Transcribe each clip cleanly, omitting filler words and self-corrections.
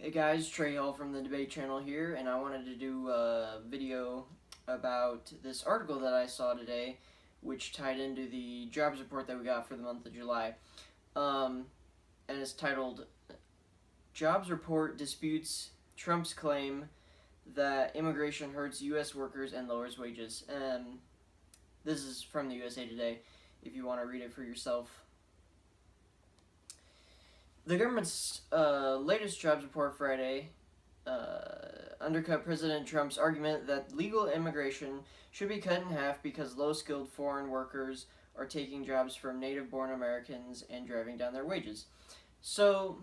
Hey guys, Trey Hill from the Debate channel here, and I wanted to do a video about this article that I saw today, which tied into the jobs report that we got for the month of July. And it's titled, Jobs Report Disputes Trump's Claim that Immigration Hurts U.S. Workers and Lowers Wages. And this is from the USA Today, if you want to read it for yourself. The government's latest jobs report Friday undercut President Trump's argument that legal immigration should be cut in half because low-skilled foreign workers are taking jobs from native-born Americans and driving down their wages. So,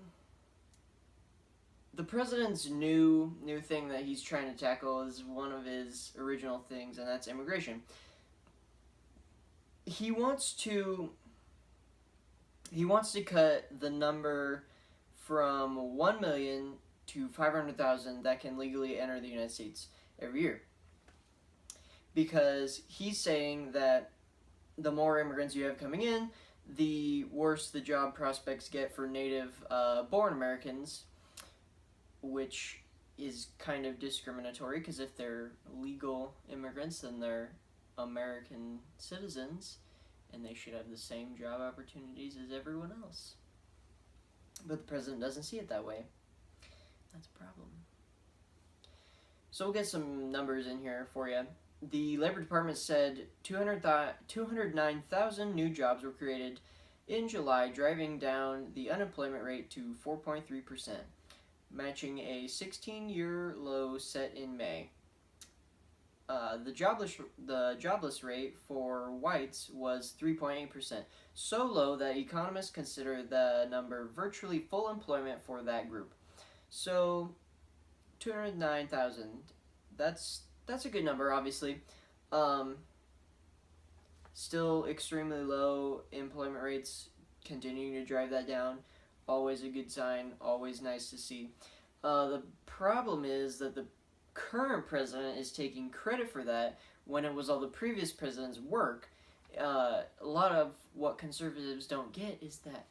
the president's new thing that he's trying to tackle is one of his original things, and that's immigration. He wants to cut the number from 1 million to 500,000 that can legally enter the United States every year. Because he's saying that the more immigrants you have coming in, the worse the job prospects get for native-born Americans, which is kind of discriminatory because if they're legal immigrants, then they're American citizens, and they should have the same job opportunities as everyone else. But the president doesn't see it that way. That's a problem. So we'll get some numbers in here for you. The Labor Department said 209,000 new jobs were created in July, driving down the unemployment rate to 4.3%, matching a 16-year low set in May. The jobless rate for whites was 3.8%, so low that economists consider the number virtually full employment for that group. So, 209,000. That's a good number, obviously. Still extremely low employment rates, continuing to drive that down. Always a good sign. Always nice to see. The problem is that the current president is taking credit for that when it was all the previous president's work. A lot of what conservatives don't get is that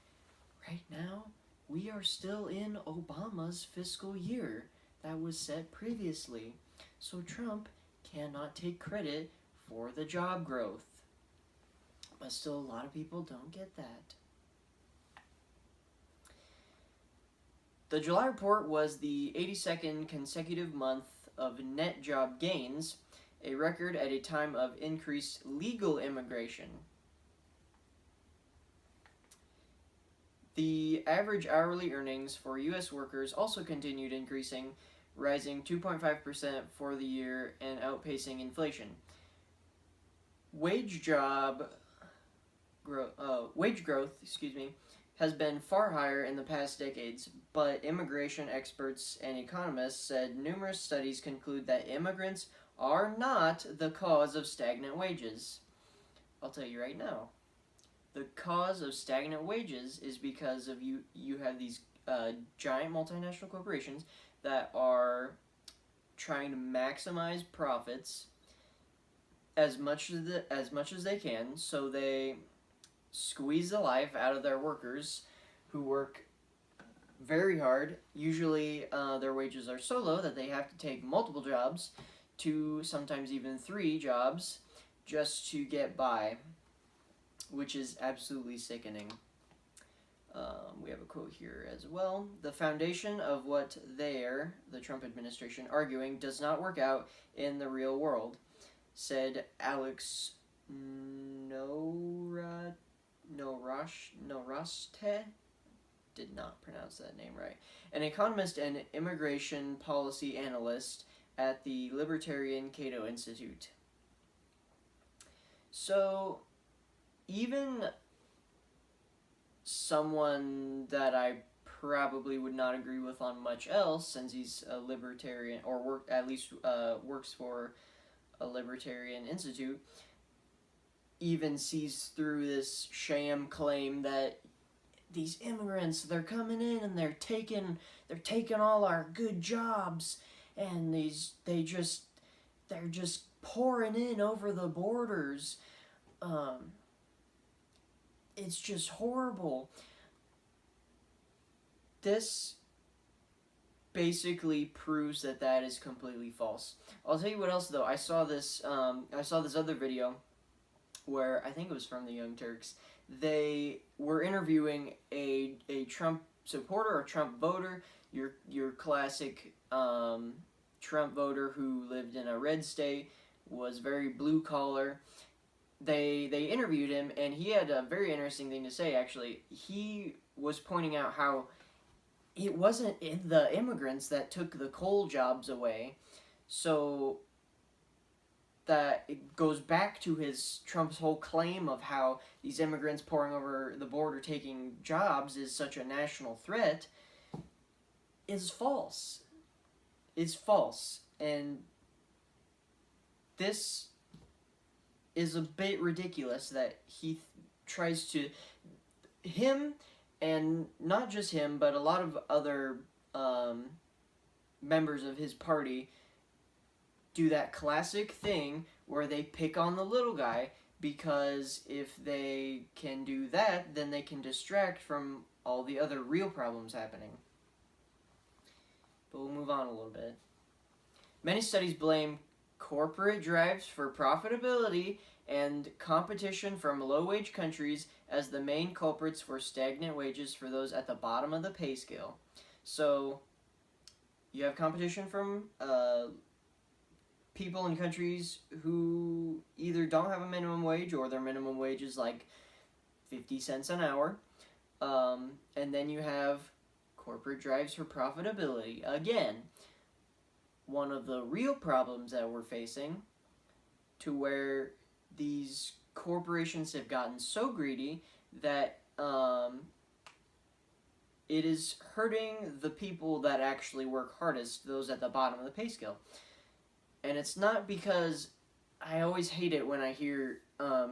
right now we are still in Obama's fiscal year that was set previously. So Trump cannot take credit for the job growth. But still a lot of people don't get that. The July report was the 82nd consecutive month of net job gains, a record at a time of increased legal immigration. The average hourly earnings for U.S. workers also continued increasing, rising 2.5% for the year and outpacing inflation. Wage growth, has been far higher in the past decades, but immigration experts and economists said numerous studies conclude that immigrants are not the cause of stagnant wages. I'll tell you right now. The cause of stagnant wages is because of you have these giant multinational corporations that are trying to maximize profits as much as they can, so they squeeze the life out of their workers who work very hard. Usually their wages are so low that they have to take multiple jobs, 2, sometimes even 3 jobs, just to get by, which is absolutely sickening. We have a quote here as well. The foundation of what the Trump administration, arguing does not work out in the real world, said Alex Noroste, did not pronounce that name right, an economist and immigration policy analyst at the Libertarian Cato Institute. So, even someone that I probably would not agree with on much else, since he's a libertarian, or works for a libertarian institute, even sees through this sham claim that these immigrants, they're coming in and they're taking all our good jobs, and they're just pouring in over the borders. It's just horrible. This basically proves that that is completely false. I'll tell you what else though. I saw this other video where I think it was from the Young Turks. They were interviewing a Trump supporter or Trump voter, your classic Trump voter who lived in a red state, was very blue collar. They interviewed him, and he had a very interesting thing to say. Actually, he was pointing out how it wasn't the immigrants that took the coal jobs away. So that it goes back to Trump's whole claim of how these immigrants pouring over the border taking jobs is such a national threat is false. It's false. And this is a bit ridiculous that he tries to him, and not just him, but a lot of other members of his party do that classic thing where they pick on the little guy, because if they can do that, then they can distract from all the other real problems happening. But we'll move on a little bit. Many studies blame corporate drives for profitability and competition from low-wage countries as the main culprits for stagnant wages for those at the bottom of the pay scale. So, you have competition from people in countries who either don't have a minimum wage or their minimum wage is like 50 cents an hour. And then you have corporate drives for profitability. Again, one of the real problems that we're facing, to where these corporations have gotten so greedy that it is hurting the people that actually work hardest, those at the bottom of the pay scale. And it's not because, I always hate it when I hear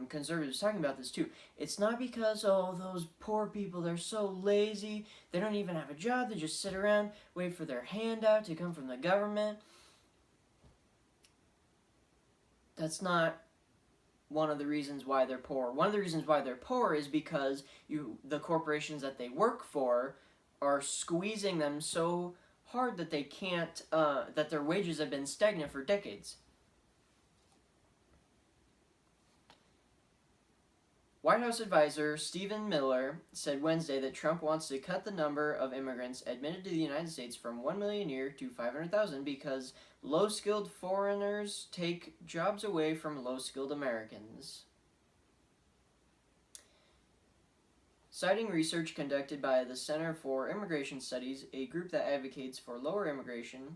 conservatives talking about this too. It's not because, oh, those poor people, they're so lazy, they don't even have a job, they just sit around, wait for their handout to come from the government. That's not one of the reasons why they're poor. One of the reasons why they're poor is because the corporations that they work for are squeezing them so hard that they can't, that their wages have been stagnant for decades. White House advisor Stephen Miller said Wednesday that Trump wants to cut the number of immigrants admitted to the United States from 1 million a year to 500,000 because low-skilled foreigners take jobs away from low-skilled Americans. Citing research conducted by the Center for Immigration Studies, a group that advocates for lower immigration,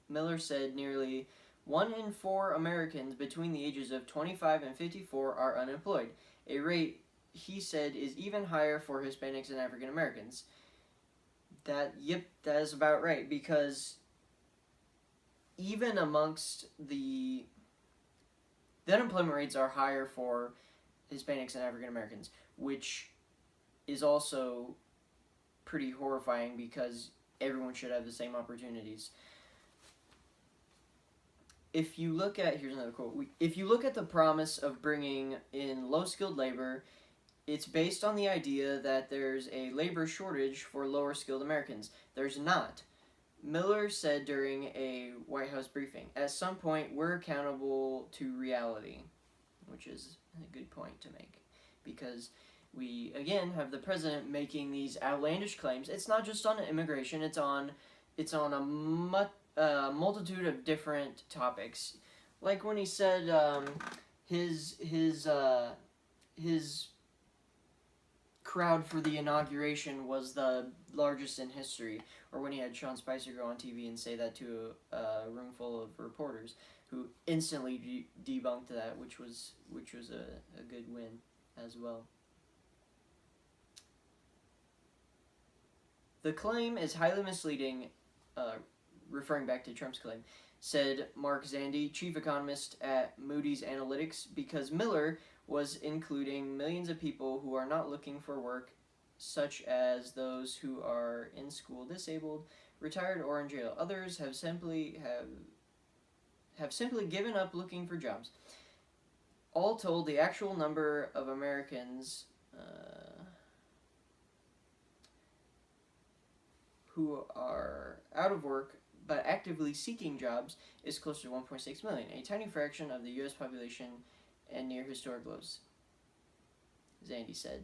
Miller said nearly 1 in 4 Americans between the ages of 25 and 54 are unemployed, a rate he said is even higher for Hispanics and African Americans. That is about right, because even amongst the unemployment rates are higher for Hispanics and African Americans, which is also pretty horrifying because everyone should have the same opportunities. If you look at, here's another quote, if you look at the promise of bringing in low-skilled labor, it's based on the idea that there's a labor shortage for lower-skilled Americans. There's not. Miller said during a White House briefing, at some point we're accountable to reality, which is a good point to make, because we, again, have the president making these outlandish claims. It's not just on immigration, it's on a multitude of different topics. Like when he said his crowd for the inauguration was the largest in history, or when he had Sean Spicer go on TV and say that to a room full of reporters who instantly debunked that, which was a good win as well. The claim is highly misleading, referring back to Trump's claim, said Mark Zandi, chief economist at Moody's Analytics, because Miller was including millions of people who are not looking for work, such as those who are in school, disabled, retired, or in jail. Others have simply given up looking for jobs. All told, the actual number of Americans who are out of work but actively seeking jobs is closer to 1.6 million, a tiny fraction of the U.S. population and near historic lows, Zandy said.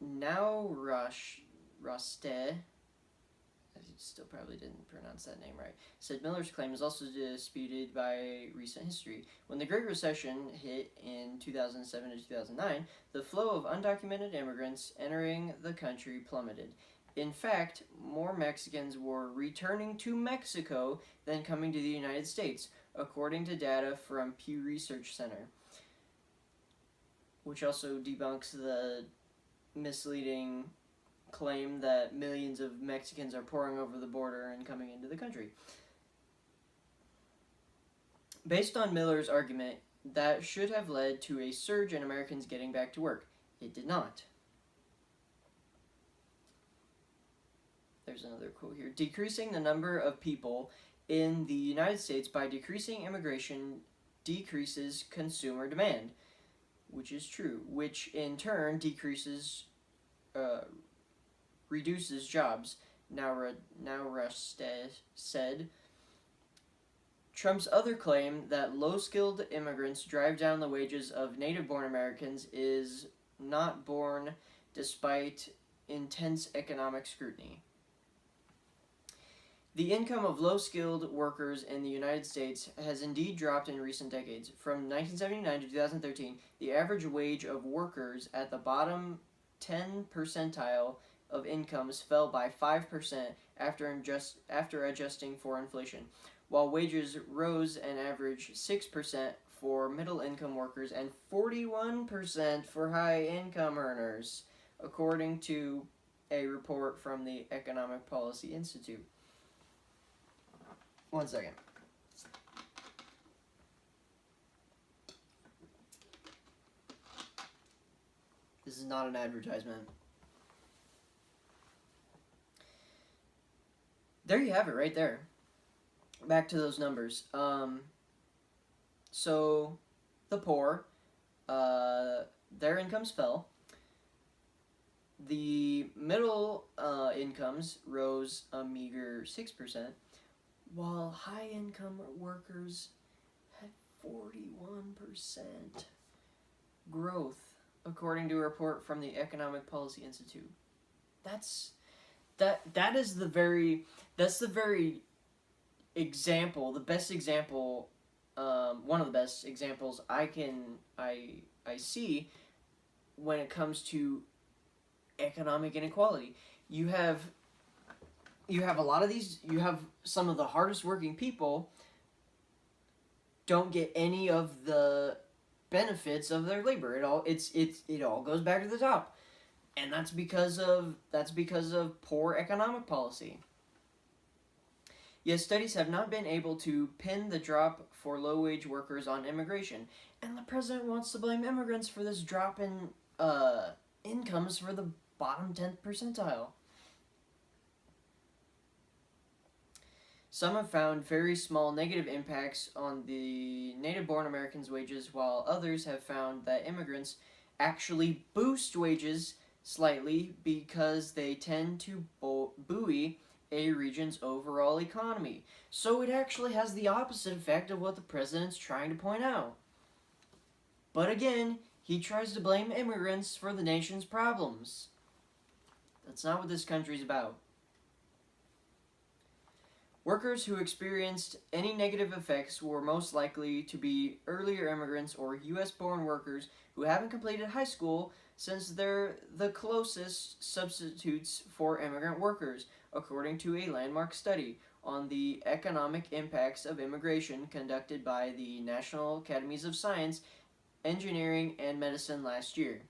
Now Roste, I still probably didn't pronounce that name right, said Miller's claim is also disputed by recent history. When the Great Recession hit in 2007 to 2009, the flow of undocumented immigrants entering the country plummeted. In fact, more Mexicans were returning to Mexico than coming to the United States, according to data from Pew Research Center, which also debunks the misleading claim that millions of Mexicans are pouring over the border and coming into the country. Based on Miller's argument, that should have led to a surge in Americans getting back to work. It did not. There's another quote here. Decreasing the number of people in the United States by decreasing immigration decreases consumer demand, which is true, which in turn reduces jobs. Now Rusted said. Trump's other claim that low-skilled immigrants drive down the wages of native-born Americans is not borne despite intense economic scrutiny. The income of low-skilled workers in the United States has indeed dropped in recent decades. From 1979 to 2013, the average wage of workers at the bottom 10 percentile of incomes fell by 5% after adjusting for inflation, while wages rose an average 6% for middle-income workers and 41% for high-income earners, according to a report from the Economic Policy Institute. One second. This is not an advertisement. There you have it right there. Back to those numbers. So the poor, their incomes fell. The middle incomes rose a meager 6%, while high-income workers had 41% growth, according to a report from the Economic Policy Institute. That's the very example, the best example, one of the best examples I see when it comes to economic inequality. You have a lot of these, you have some of the hardest working people don't get any of the benefits of their labor. It all goes back to the top. And that's because of poor economic policy. Yet studies have not been able to pin the drop for low-wage workers on immigration, and the president wants to blame immigrants for this drop in incomes for the bottom 10th percentile. Some have found very small negative impacts on the native-born Americans' wages, while others have found that immigrants actually boost wages slightly because they tend to buoy a region's overall economy. So it actually has the opposite effect of what the president's trying to point out. But again, he tries to blame immigrants for the nation's problems. That's not what this country's about. Workers who experienced any negative effects were most likely to be earlier immigrants or U.S.-born workers who haven't completed high school, since they're the closest substitutes for immigrant workers, according to a landmark study on the economic impacts of immigration conducted by the National Academies of Science, Engineering, and Medicine last year.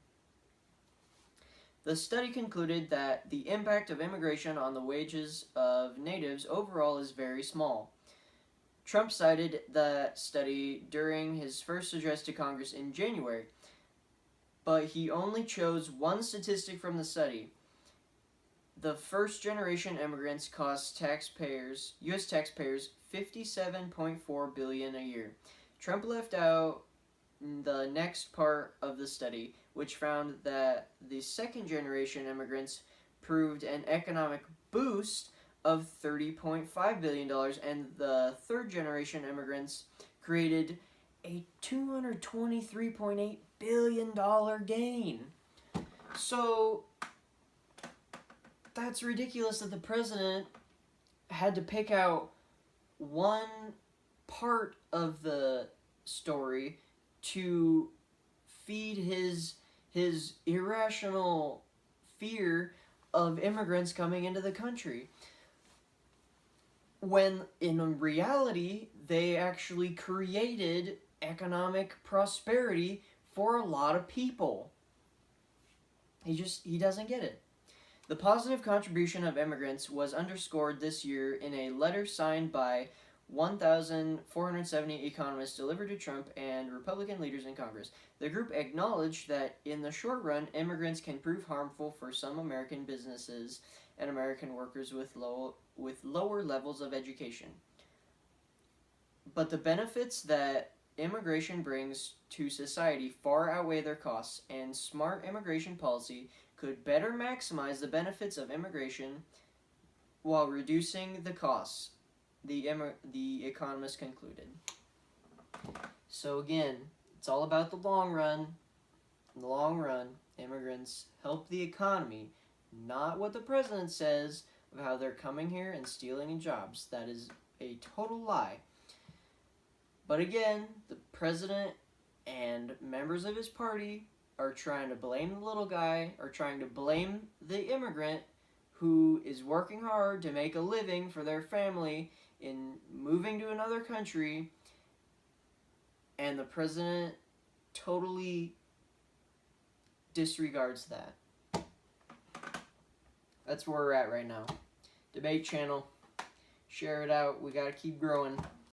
The study concluded that the impact of immigration on the wages of natives overall is very small. Trump cited the study during his first address to Congress in January, but he only chose one statistic from the study. The first-generation immigrants cost U.S. taxpayers $57.4 billion a year. Trump left out the next part of the study, which found that the second-generation immigrants proved an economic boost of $30.5 billion, and the third-generation immigrants created a $223.8 billion gain. So that's ridiculous that the president had to pick out one part of the story to feed his irrational fear of immigrants coming into the country, when in reality they actually created economic prosperity for a lot of people. He doesn't get it. The positive contribution of immigrants was underscored this year in a letter signed by 1,470 economists delivered to Trump and Republican leaders in Congress. The group acknowledged that in the short run, immigrants can prove harmful for some American businesses and American workers with lower levels of education. But the benefits that immigration brings to society far outweigh their costs, and smart immigration policy could better maximize the benefits of immigration while reducing the costs, the economist concluded. So again, it's all about the long run. In the long run, immigrants help the economy, not what the president says of how they're coming here and stealing jobs. That is a total lie. But again, the president and members of his party are trying to blame the little guy, are trying to blame the immigrant who is working hard to make a living for their family in moving to another country, and the president totally disregards that. That's where we're at right now. Debate channel. Share it out. We gotta keep growing.